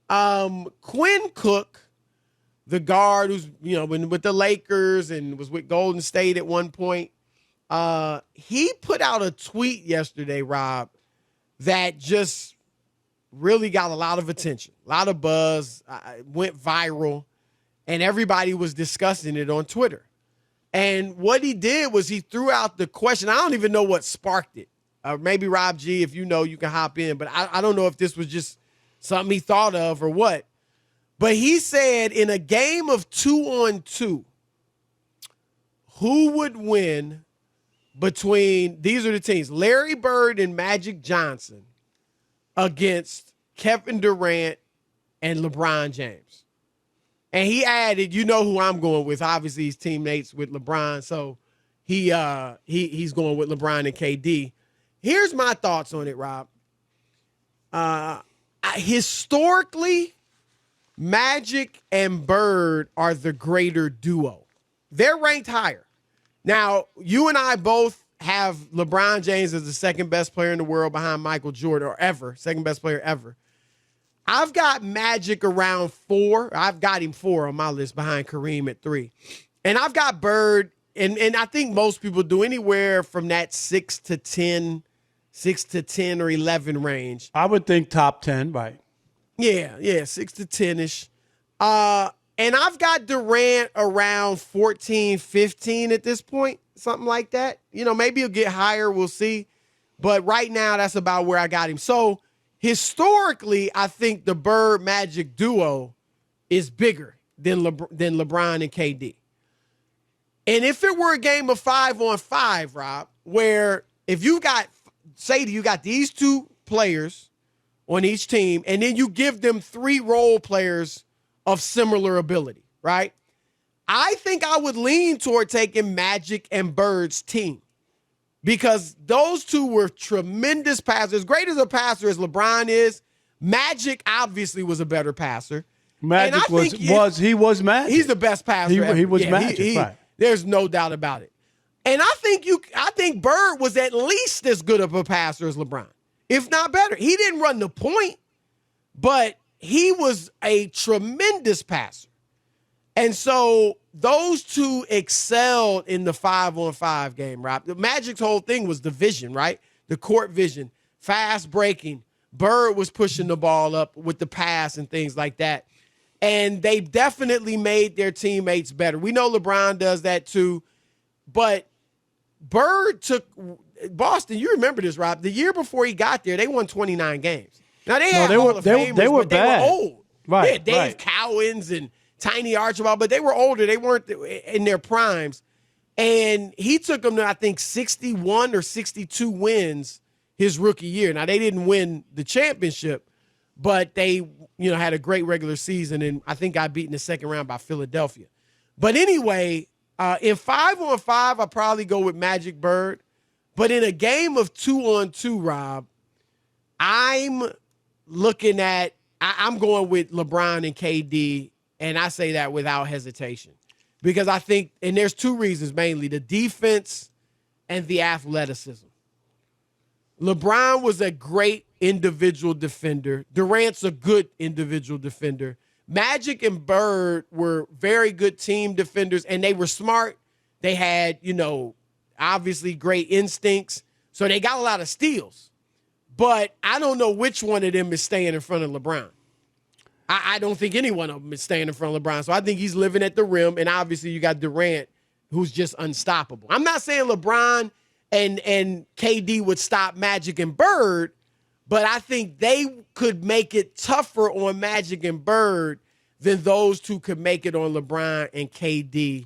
Quinn Cook, the guard who's been with the Lakers and was with Golden State at one point, he put out a tweet yesterday, Rob, that just really got a lot of attention, a lot of buzz, went viral, and everybody was discussing it on Twitter. And what he did was he threw out the question. I don't even know what sparked it. Maybe Rob G, if you know, you can hop in. But I don't know if this was just something he thought of or what. But he said, in a game of 2-on-2, who would win between, these are the teams, Larry Bird and Magic Johnson against Kevin Durant and LeBron James? And he added, you know who I'm going with. Obviously, he's teammates with LeBron, so he's going with LeBron and KD. Here's my thoughts on it, Rob. Historically, Magic and Bird are the greater duo. They're ranked higher. Now, you and I both have LeBron James as the second best player in the world behind Michael Jordan, or ever, second best player ever. I've got Magic around 4. I've got him 4 on my list behind Kareem at 3. And I've got Bird, and I think most people do, anywhere from that 6 to 10 or 11 range. I would think top 10, right? Yeah, 6 to 10-ish. And I've got Durant around 14, 15 at this point, something like that. Maybe he'll get higher, we'll see. But right now, that's about where I got him. So, historically, I think the Bird-Magic duo is bigger than LeBron and KD. And if it were a game of 5-on-5, Rob, where if you got, say you got these two players on each team, and then you give them 3 role players of similar ability, right? I think I would lean toward taking Magic and Bird's team, because those two were tremendous passers. As great as a passer as LeBron is, Magic obviously was a better passer. Magic was Magic. He's the best passer ever. He was Magic, right. There's no doubt about it. And I think Bird was at least as good of a passer as LeBron, if not better. He didn't run the point, but he was a tremendous passer. And so those two excelled in the 5-on-5 game, Rob. The Magic's whole thing was the vision, right? The court vision, fast breaking. Bird was pushing the ball up with the pass and things like that. And they definitely made their teammates better. We know LeBron does that too. But Bird took Boston. You remember this, Rob. The year before he got there, they won 29 games. Now, they had Hall of Famers, they were but bad. They were old. Right, Yeah, Dave Cowens and Tiny Archibald, but they were older. They weren't in their primes. And he took them to, I think, 61 or 62 wins his rookie year. Now, they didn't win the championship, but they, had a great regular season, and I think got beat in the second round by Philadelphia. But anyway, in 5-on-5, I'll probably go with Magic Bird. But in a game of 2-on-2, Rob, I'm going with LeBron and KD, and I say that without hesitation. Because I think, and there's 2 reasons mainly, the defense and the athleticism. LeBron was a great individual defender. Durant's a good individual defender. Magic and Bird were very good team defenders, and they were smart. They had, obviously great instincts. So they got a lot of steals. But I don't know which one of them is staying in front of LeBron. I don't think any one of them is staying in front of LeBron. So I think he's living at the rim, and obviously you got Durant, who's just unstoppable. I'm not saying LeBron and KD would stop Magic and Bird, but I think they could make it tougher on Magic and Bird than those two could make it on LeBron and KD.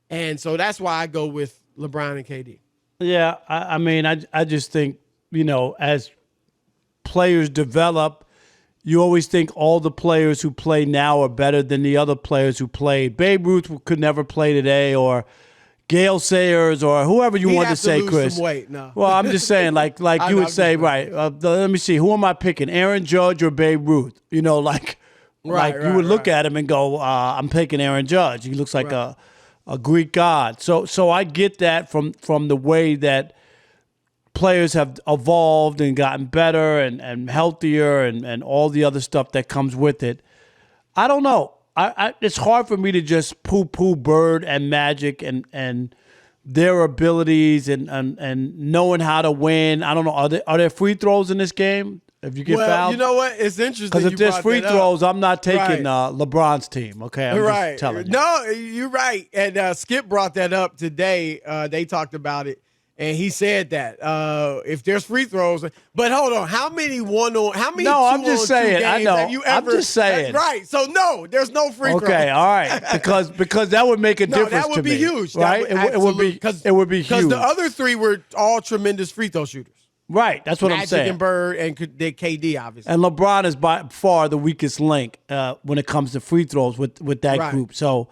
And so that's why I go with LeBron and KD. Yeah, I just think, as players develop, you always think all the players who play now are better than the other players who played. Babe Ruth could never play today, or Gale Sayers, or whoever you want to say, Chris. Some weight, no. Well, I'm just saying, like you would say, right? Let me see, who am I picking? Aaron Judge or Babe Ruth? You would look at him and go, I'm picking Aaron Judge. He looks like a Greek god. So I get that from the way that players have evolved and gotten better and healthier and all the other stuff that comes with it. I don't know. It's hard for me to just poo-poo Bird and Magic and their abilities and knowing how to win. I don't know. Are there free throws in this game? If you get fouled? You know what? It's interesting because if there's free throws, I'm not taking Right. LeBron's team. Okay, I'm just telling you. No, you're right. And Skip brought that up today. They talked about it, and he said that if there's free throws, but hold on, how many No, I'm just 2-on-2 saying. I games know. have you ever? I'm just saying. That's right. So no, there's no free throws. Okay, all right, because that would make a No, difference that would to be me, huge. right? It would be huge because the other three were all tremendous free throw shooters. Right, that's what I'm Magic saying. and Bird and KD, obviously. And LeBron is by far the weakest link when it comes to free throws with that Right. group. So,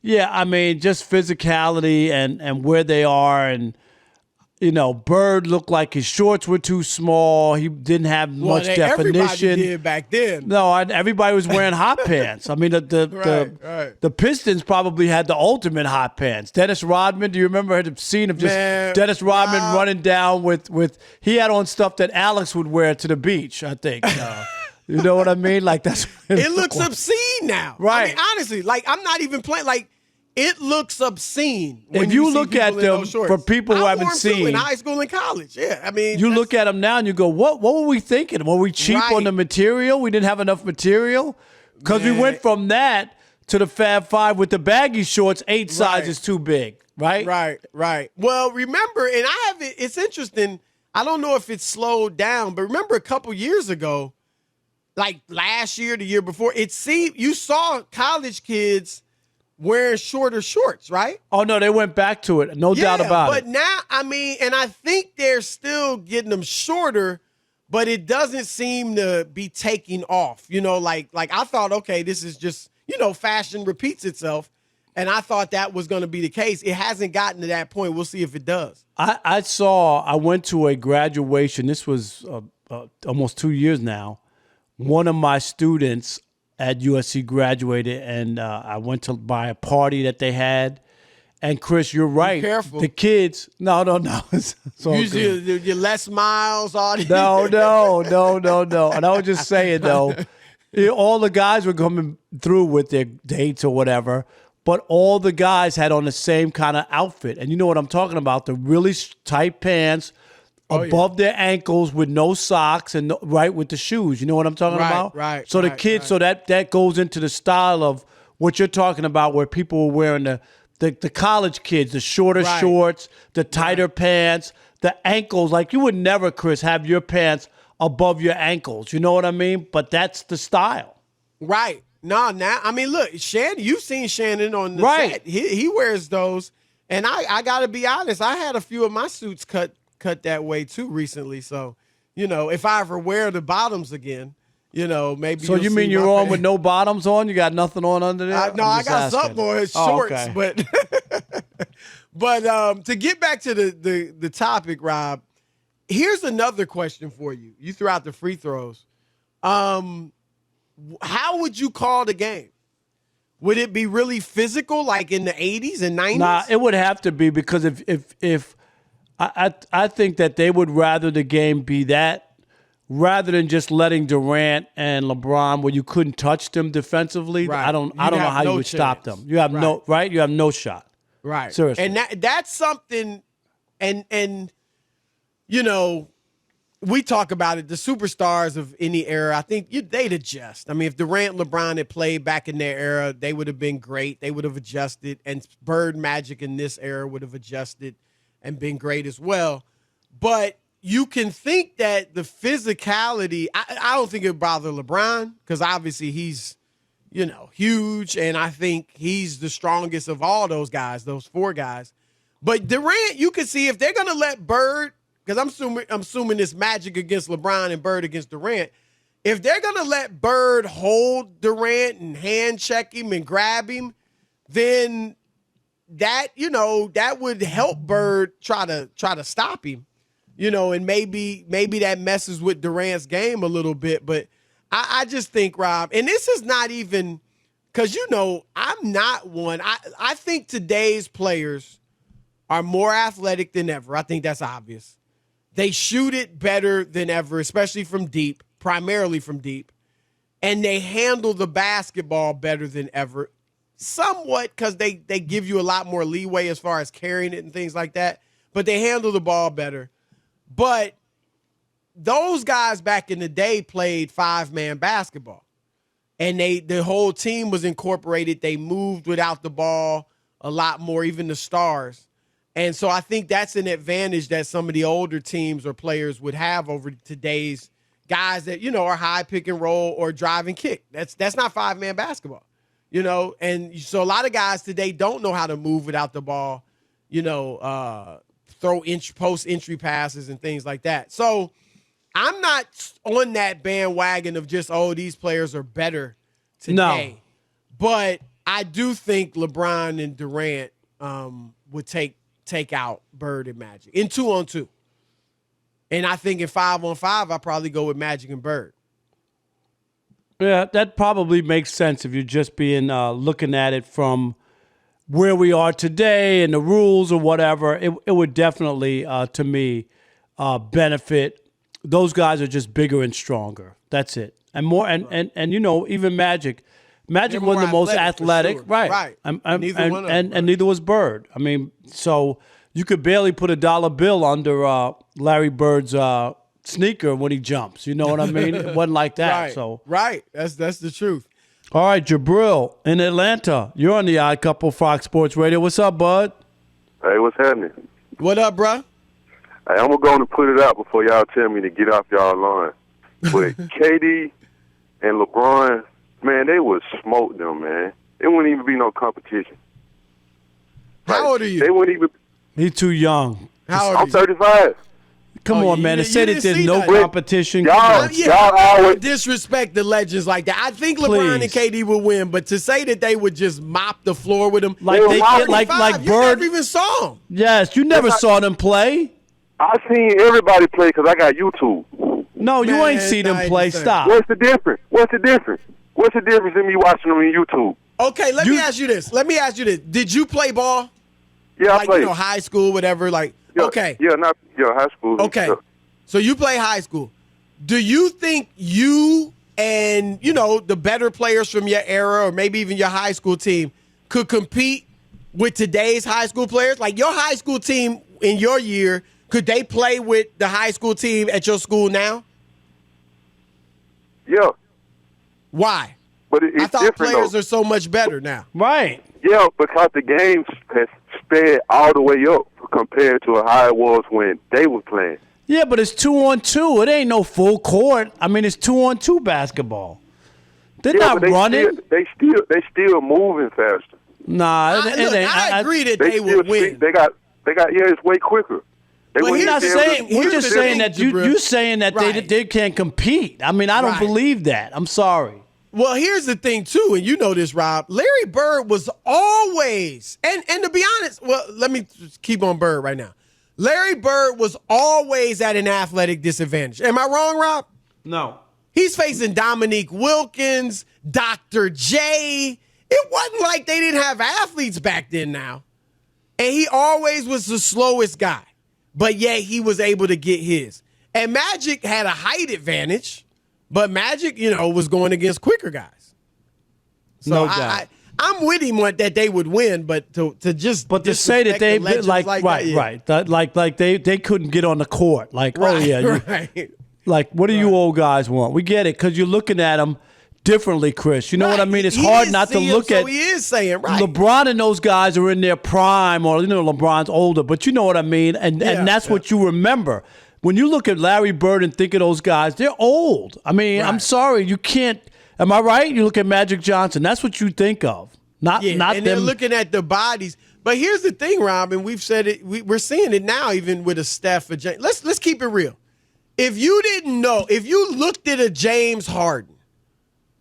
yeah, I mean, just physicality and where they are. And, Bird looked like his shorts were too small. He didn't have much definition. Everybody did back then. No, everybody was wearing hot pants. I mean, Right. the Pistons probably had the ultimate hot pants. Dennis Rodman, do you remember the scene of just Dennis Rodman running down with he had on stuff that Alex would wear to the beach, I think. You know what I mean? Like that's It looks obscene now. Right. I mean, honestly, like I'm not even playing. Like it looks obscene. If you look at them for people who haven't seen in high school and college, yeah. I mean, you look at them now and you go, what were we thinking? Were we cheap on the material? We didn't have enough material because we went from that to the Fab Five with the baggy shorts, 8 sizes too big. Right. Right. Well, remember, and I have it. It's interesting. I don't know if it's slowed down, but remember a couple years ago, like last year, the year before, it seemed you saw college kids wearing shorter shorts, right? Oh, no, they went back to it. No doubt about it. But now, I mean, and I think they're still getting them shorter, but it doesn't seem to be taking off. Like I thought, okay, this is just, fashion repeats itself. And I thought that was going to be the case. It hasn't gotten to that point. We'll see if it does. I went to a graduation. This was almost 2 years now. One of my students at USC graduated, and I went to buy a party that they had. And Chris, you're right. Be careful. The kids, no. It's all Usually good. your Les Miles, all these. No. And I was just saying, though, all the guys were coming through with their dates or whatever, but all the guys had on the same kind of outfit. And you know what I'm talking about, the really tight pants, above their ankles with no socks and with the shoes. You know what I'm talking about? Right. So the kids, so that goes into the style of what you're talking about, where people were wearing the college kids, the shorter shorts, the tighter pants, the ankles. Like you would never, Chris, have your pants above your ankles. You know what I mean? But that's the style. Right. No, now, I mean, look, Shannon, you've seen Shannon on the set. He wears those. And I got to be honest, I had a few of my suits cut that way too recently. So, if I ever wear the bottoms again, maybe. So you mean you're on with no bottoms on? You got nothing on under there? I got something on his shorts, okay. but to get back to the topic, Rob, here's another question for you. You threw out the free throws. How would you call the game? Would it be really physical, like in the 80s and 90s? Nah, it would have to be, because if I think that they would rather the game be that, rather than just letting Durant and LeBron where you couldn't touch them defensely. Right. I don't know how you would stop them. You have you have no shot. Right. Seriously. And that's something, and we talk about it, the superstars of any era, I think they'd adjust. I mean, if Durant, LeBron had played back in their era, they would have been great. They would have adjusted, and Bird, Magic in this era would have adjusted and been great as well. But you can think that the physicality, I don't think it would bother LeBron, because obviously he's, huge, and I think he's the strongest of all those guys, those 4 guys. But Durant, you can see if they're going to let Bird, because I'm assuming it's Magic against LeBron and Bird against Durant. If they're going to let Bird hold Durant and hand check him and grab him, then that would help Bird try to stop him, and maybe that messes with Durant's game a little bit. But I just think, Rob, and this is not even because, I'm not one. I think today's players are more athletic than ever. I think that's obvious. They shoot it better than ever, especially from deep, primarily from deep. And they handle the basketball better than ever, somewhat because they give you a lot more leeway as far as carrying it and things like that. But they handle the ball better. But those guys back in the day played 5-man basketball. And the whole team was incorporated. They moved without the ball a lot more, even the stars. And so I think that's an advantage that some of the older teams or players would have over today's guys that, are high pick and roll or drive and kick. That's not 5-man basketball, And so a lot of guys today don't know how to move without the ball, throw post entry passes and things like that. So I'm not on that bandwagon of just, these players are better today. No. But I do think LeBron and Durant would take out Bird and Magic in 2-on-2. And I think in 5-on-5, I probably go with Magic and Bird. Yeah, that probably makes sense if you're just being looking at it from where we are today and the rules or whatever. It would definitely, to me, benefit. Those guys are just bigger and stronger. That's it. And more, and even Magic. Magic wasn't the most athletic, sure. Right? And neither was Bird. I mean, so you could barely put a dollar bill under Larry Bird's sneaker when he jumps. You know what I mean? It wasn't like that. Right. So that's the truth. All right, Jabril in Atlanta. You're on the Odd Couple Fox Sports Radio. What's up, bud? Hey, what's happening? What up, bruh? Hey, I'm going to put it out before y'all tell me to get off y'all line. But KD and LeBron, man, they would smoke them, man. It wouldn't even be no competition. How old are you? They wouldn't even. He's too young. How old are I'm you? 35. Come on, man. To say that there's no competition. Y'all always disrespect the legends like that. I think LeBron and KD would win, but to say that they would just mop the floor with them, like you Bird, never even saw them. Yes, you never saw them play. I seen everybody play because I got YouTube. No, you ain't seen them play. Stop. What's the difference? What's the difference in me watching them on YouTube? Okay, let me ask you this. Did you play ball? Yeah, I played. High school, whatever. High school. Okay, so you play high school. Do you think you and, the better players from your era or maybe even your high school team could compete with today's high school players? Like your high school team in your year, could they play with the high school team at your school now? Yeah. Why? But it's I thought different, players though. are so much better now. Right. Yeah, because the game has sped all the way up compared to how it was when they were playing. Yeah, but it's 2-on-2. It ain't no full court. I mean, it's 2-on-2 basketball. They're not running. They still moving faster. Nah, I agree that they would win. They got. It's way quicker. We're just saying that you saying that they can't compete. I mean, I don't believe that. I'm sorry. Well, here's the thing, too, and you know this, Rob. Larry Bird was always, and to be honest, well, let me just keep on Bird right now. Larry Bird was always at an athletic disadvantage. Am I wrong, Rob? No. He's facing Dominique Wilkins, Dr. J. It wasn't like they didn't have athletes back then now. And he always was the slowest guy, but yet he was able to get his. And Magic had a height advantage. But Magic, was going against quicker guys. So no doubt. I'm with him that they would win, but to say that they they couldn't get on the court. Like, right. Like, what do you old guys want? We get it because you're looking at them differently, Chris. You know what I mean? It's hard not to look at. So he is saying right. LeBron and those guys are in their prime, or LeBron's older, but you know what I mean, and that's what you remember. When you look at Larry Bird and think of those guys, they're old. I mean, I'm sorry, you can't. Am I right? You look at Magic Johnson. That's what you think of, not and them. They're looking at the bodies. But here's the thing, Rob, and we've said it. We're seeing it now, even with a Steph or James. Let's keep it real. If you didn't know, if you looked at a James Harden,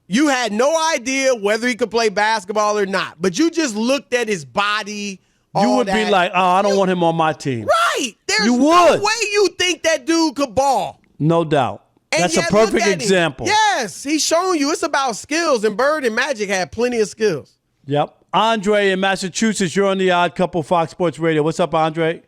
you had no idea whether he could play basketball or not. But you just looked at his body. You would be like, I don't want him on my team. Right. There's no way you think that dude could ball. No doubt. And that's a perfect example. Yes. He's showing you it's about skills, and Bird and Magic had plenty of skills. Yep. Andre in Massachusetts, you're on the Odd Couple Fox Sports Radio. What's up, Andre?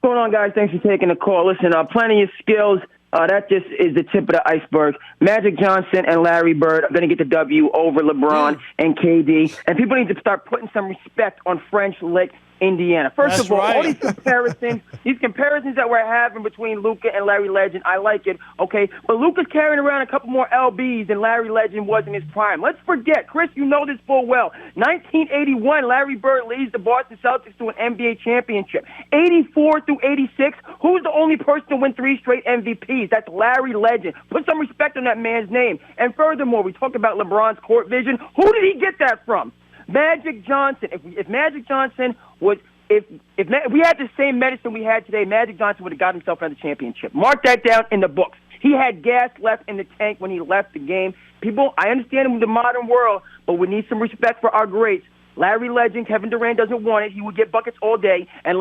What's going on, guys? Thanks for taking the call. Listen, plenty of skills. That just is the tip of the iceberg. Magic Johnson and Larry Bird are going to get the W over LeBron and KD. And people need to start putting some respect on French Lick, Indiana. First of all, all these comparisons that we're having between Luka and Larry Legend, I like it, okay? But Luka's carrying around a couple more LBs than Larry Legend was in his prime. Let's forget, Chris, you know this full well. 1981, Larry Bird leads the Boston Celtics to an NBA championship. 84 through 86, who's the only person to win 3 straight MVPs? That's Larry Legend. Put some respect on that man's name. And furthermore, we talk about LeBron's court vision. Who did he get that from? Magic Johnson. If Magic Johnson was, if we had the same medicine we had today, Magic Johnson would have got himself another championship. Mark that down in the books. He had gas left in the tank when he left the game. People, I understand in the modern world, but we need some respect for our greats. Larry Legend, Kevin Durant doesn't want it. He would get buckets all day, and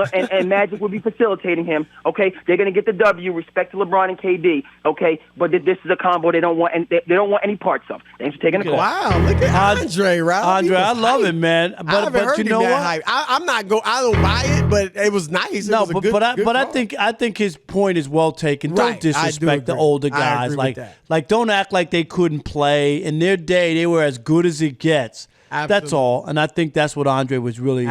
Magic would be facilitating him. Okay, they're going to get the W. Respect to LeBron and KD. Okay, but this is a combo they don't want, and they don't want any parts of. Thanks for taking the call. Wow, look at Andre, Rob. Andre, I love it, man. But you know what? I don't buy it, but it was nice. I think his point is well taken. Right, Don't disrespect the older guys. Like don't act like they couldn't play. In their day, they were as good as it gets. Absolutely. That's all. And I think that's what Andre was really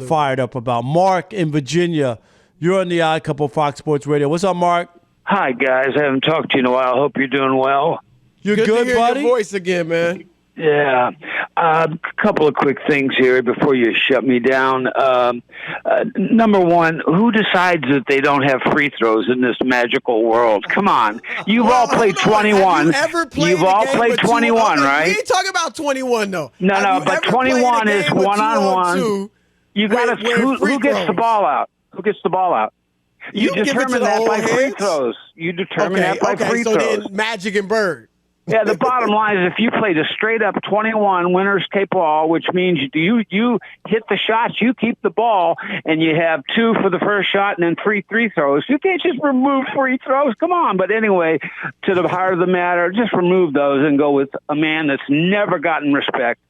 fired up about. Mark in Virginia, you're on the Odd Couple Fox Sports Radio. What's up, Mark? Hi, guys. I haven't talked to you in a while. I hope you're doing well. You're good, to hear buddy? Your voice again, man. Yeah. A couple of quick things here before you shut me down. Number one, who decides that they don't have free throws in this magical world? Come on. You've all played 21. You've all played 21, right? We ain't talking about 21, though. No, but 21 is one-on-one. You got to who gets the ball out? Who gets the ball out? You determine that by free throws. You determine that by free throws. So then Magic and Bird. Yeah, the bottom line is if you played a straight-up 21 winners take all, which means you hit the shots, you keep the ball, and you have 2 for the first shot and then 3 free throws. You can't just remove free throws. Come on. But anyway, to the heart of the matter, just remove those and go with a man that's never gotten respect,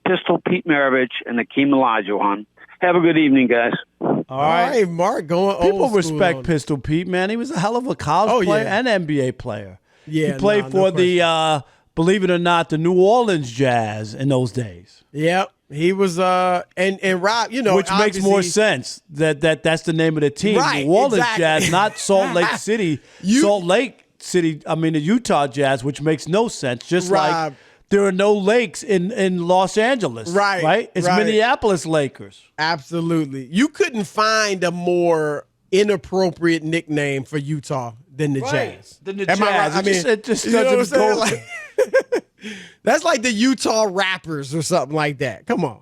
Pistol Pete Maravich and Akeem Olajuwon. Have a good evening, guys. All right, Mark, going old People school respect Pistol Pete, man. He was a hell of a college player and NBA player. Yeah, he played for the, believe it or not, the New Orleans Jazz in those days. Yep. He was, and Rob, you know. Which makes more sense that's the name of the team. Right, New Orleans exactly. Jazz, not Salt Lake City. The Utah Jazz, which makes no sense. Just like there are no lakes in Los Angeles. Right? It's Minneapolis Lakers. Absolutely. You couldn't find a more inappropriate nickname for Utah than the Jazz. Than the Jazz. It just you know doesn't go. Like, that's like the Utah Rappers or something like that. Come on.